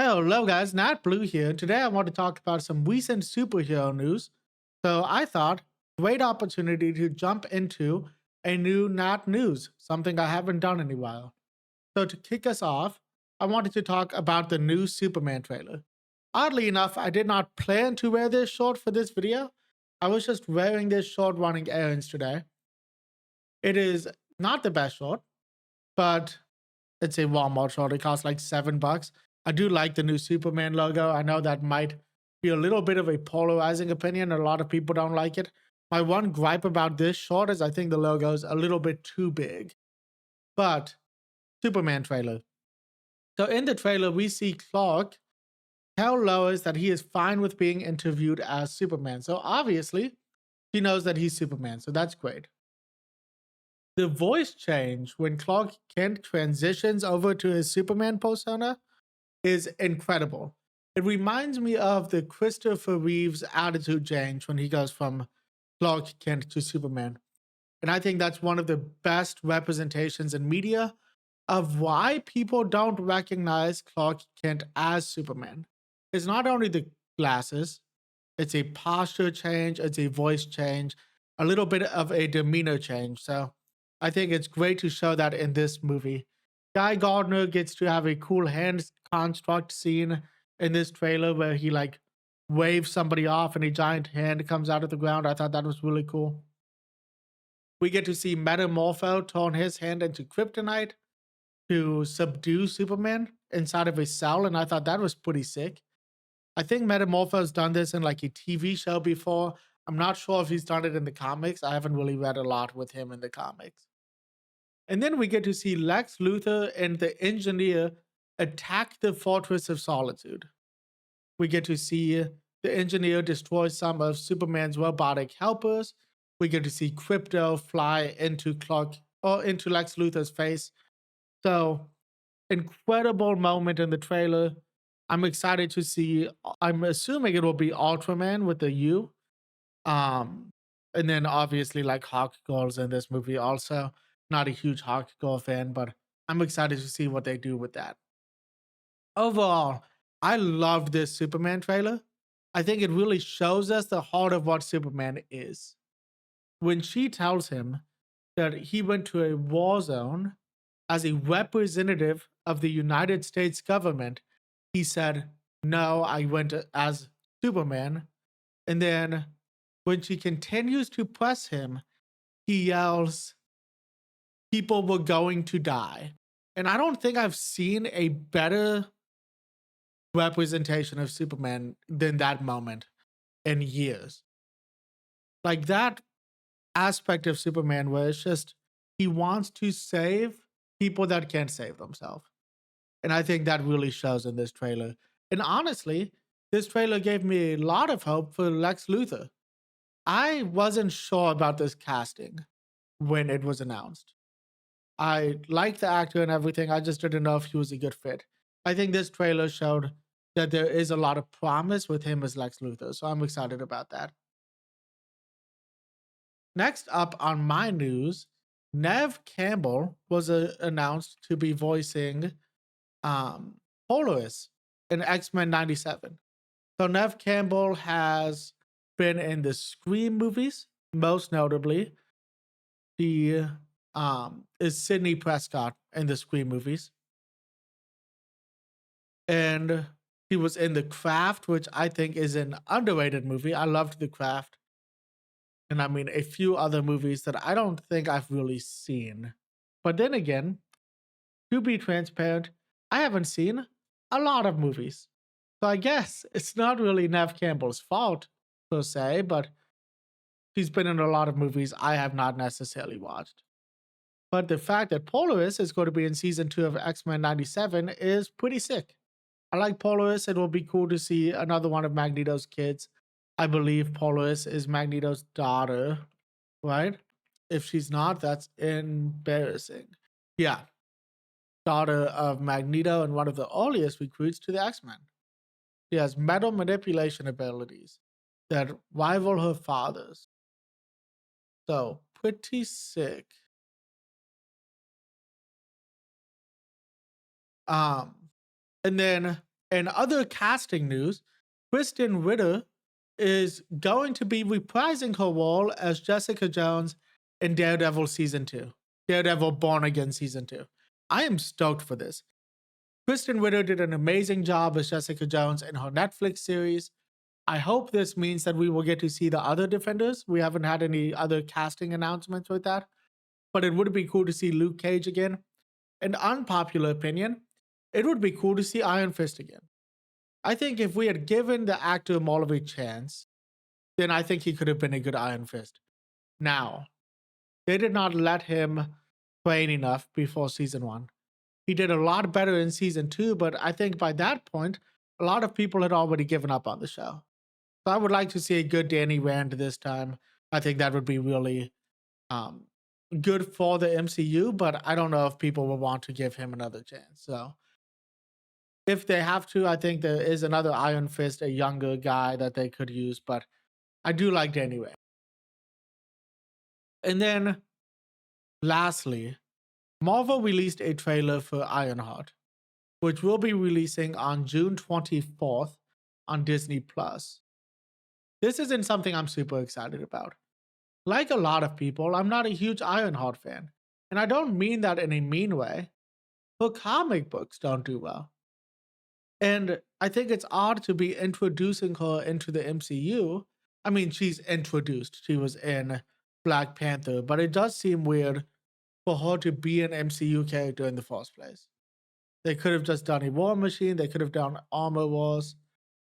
Hello, guys. Nat Blue here. Today, I want to talk about some recent superhero news. So, I thought great opportunity to jump into a new Nat News, something I haven't done in a while. So, to kick us off, I wanted to talk about the new Superman trailer. Oddly enough, I did not plan to wear this short for this video. I was just wearing this short running errands today. It is not the best short, but it's a Walmart short. It costs like $7. I do like the new Superman logo. I know that might be a little bit of a polarizing opinion. A lot of people don't like it. My one gripe about this short is I think the logo is a little bit too big. But Superman trailer. So in the trailer, we see Clark tell Lois that he is fine with being interviewed as Superman. So obviously, he knows that he's Superman. So that's great. The voice change when Clark Kent transitions over to his Superman persona is incredible. It reminds me of the Christopher Reeve's attitude change when he goes from Clark Kent to Superman. And I think that's one of the best representations in media of why people don't recognize Clark Kent as Superman. It's not only the glasses, it's a posture change, it's a voice change, a little bit of a demeanor change. So I think it's great to show that in this movie. Guy Gardner gets to have a cool hand construct scene in this trailer where he like waves somebody off and a giant hand comes out of the ground. I thought that was really cool. We get to see Metamorpho turn his hand into kryptonite to subdue Superman inside of a cell, and I thought that was pretty sick. I think Metamorpho's done this in like a TV show before. I'm not sure if he's done it in the comics. I haven't really read a lot with him in the comics. And then we get to see Lex Luthor and the engineer attack the Fortress of Solitude. We get to see the engineer destroy some of Superman's robotic helpers. We get to see Crypto fly into into Lex Luthor's face. So, incredible moment in the trailer. I'm excited to see. I'm assuming it will be Ultraman with the U. Um, and then obviously like Hawk Girls in this movie also. Not a huge Hawk Girl fan, but I'm excited to see what they do with that. Overall, I love this Superman trailer. I think it really shows us the heart of what Superman is. When she tells him that he went to a war zone as a representative of the United States government, he said, "No, I went as Superman." And then when she continues to press him, he yells, "People were going to die." And I don't think I've seen a better representation of Superman than that moment in years. Like that aspect of Superman where it's just he wants to save people that can't save themselves. And I think that really shows in this trailer. And honestly, this trailer gave me a lot of hope for Lex Luthor. I wasn't sure about this casting when it was announced. I like the actor and everything. I just didn't know if he was a good fit. I think this trailer showed that there is a lot of promise with him as Lex Luthor. So I'm excited about that. Next up on my news, Nev Campbell was announced to be voicing Polaris in X-Men 97. So Nev Campbell has been in the Scream movies, most notably. She is Sidney Prescott in the Scream movies. And he was in The Craft, which I think is an underrated movie. I loved The Craft. And I mean, a few other movies that I don't think I've really seen. But then again, to be transparent, I haven't seen a lot of movies. So I guess it's not really Nev Campbell's fault, per se, but she's been in a lot of movies I have not necessarily watched. But the fact that Polaris is going to be in season 2 of X-Men 97 is pretty sick. I like Polaris. It will be cool to see another one of Magneto's kids. I believe Polaris is Magneto's daughter, right? If she's not, that's embarrassing. Yeah, daughter of Magneto and one of the earliest recruits to the X-Men. She has metal manipulation abilities that rival her father's. So, pretty sick. Um, and then In other casting news, Krysten Ritter is going to be reprising her role as Jessica Jones in Daredevil Season 2, Daredevil Born Again Season 2. I am stoked for this. Krysten Ritter did an amazing job as Jessica Jones in her Netflix series. I hope this means that we will get to see the other Defenders. We haven't had any other casting announcements with that, but it would be cool to see Luke Cage again. An unpopular opinion, it would be cool to see Iron Fist again. I think if we had given the actor more of a chance, then I think he could have been a good Iron Fist. Now, they did not let him train enough before season 1. He did a lot better in season 2, but I think by that point, a lot of people had already given up on the show. So I would like to see a good Danny Rand this time. I think that would be really good for the MCU, but I don't know if people will want to give him another chance. So if they have to, I think there is another Iron Fist, a younger guy that they could use, but I do like Danny Rand. And then lastly, Marvel released a trailer for Ironheart, which will be releasing on June 24th on Disney+. This isn't something I'm super excited about. Like a lot of people, I'm not a huge Ironheart fan, and I don't mean that in a mean way. Her comic books don't do well. And I think it's odd to be introducing her into the MCU. I mean, she's introduced. She was in Black Panther, but it does seem weird for her to be an MCU character in the first place. They could have just done a War Machine. They could have done Armor Wars.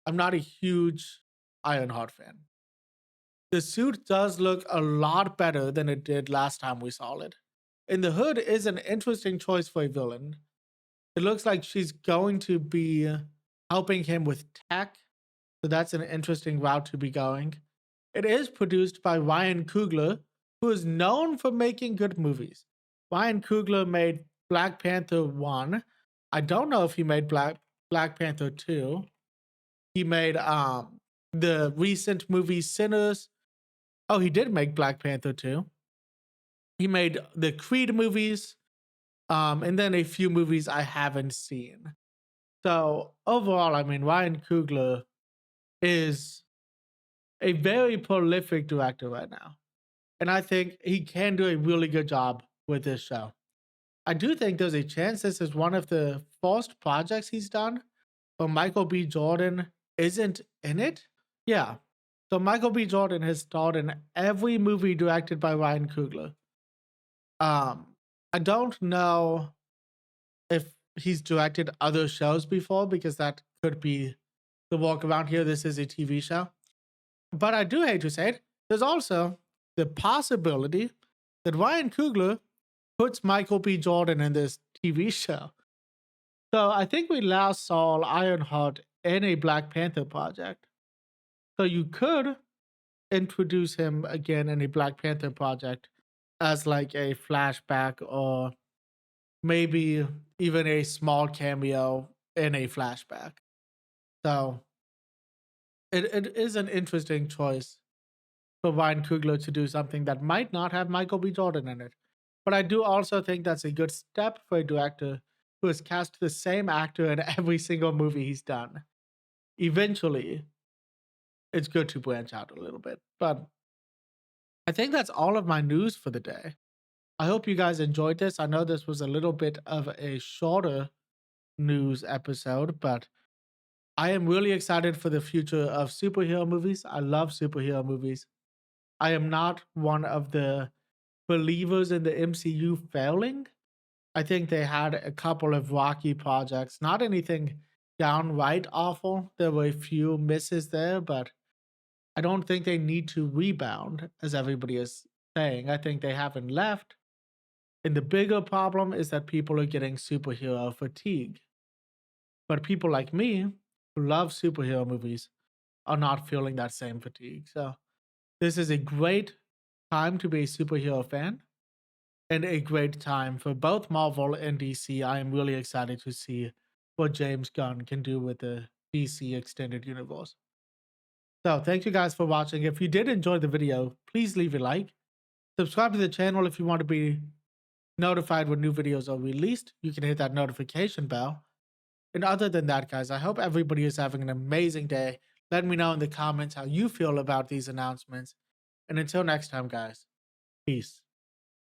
I'm not a huge Ironheart fan. The suit does look a lot better than it did last time we saw it. And the hood is an interesting choice for a villain. It looks like she's going to be helping him with tech. So that's an interesting route to be going. It is produced by Ryan Coogler, who is known for making good movies. Ryan Coogler made Black Panther 1. I don't know if he made Black Panther 2. He made the recent movie Sinners. Oh, he did make Black Panther 2. He made the Creed movies, and then a few movies I haven't seen. So overall, I mean, Ryan Coogler is a very prolific director right now. And I think he can do a really good job with this show. I do think there's a chance this is one of the first projects he's done, but Michael B. Jordan isn't in it. Yeah. So Michael B. Jordan has starred in every movie directed by Ryan Coogler. I don't know if he's directed other shows before, because that could be the walk around here. This is a TV show. But I do hate to say it, there's also the possibility that Ryan Coogler puts Michael B. Jordan in this TV show. So I think we last saw Ironheart in a Black Panther project. So you could introduce him again in a Black Panther project as like a flashback, or maybe even a small cameo in a flashback. So it is an interesting choice for Ryan Coogler to do something that might not have Michael B. Jordan in it. But I do also think that's a good step for a director who has cast the same actor in every single movie he's done. Eventually, it's good to branch out a little bit. But I think that's all of my news for the day. I hope you guys enjoyed this. I know this was a little bit of a shorter news episode, but I am really excited for the future of superhero movies. I love superhero movies. I am not one of the believers in the MCU failing. I think they had a couple of rocky projects, not anything downright awful. There were a few misses there, but I don't think they need to rebound, as everybody is saying. I think they haven't left. And the bigger problem is that people are getting superhero fatigue. But people like me, who love superhero movies, are not feeling that same fatigue. So this is a great time to be a superhero fan, and a great time for both Marvel and DC. I am really excited to see what James Gunn can do with the DC Extended Universe. So thank you guys for watching. If you did enjoy the video, please leave a like. Subscribe to the channel if you want to be notified when new videos are released. You can hit that notification bell. And other than that, guys, I hope everybody is having an amazing day. Let me know in the comments how you feel about these announcements. And until next time, guys, peace.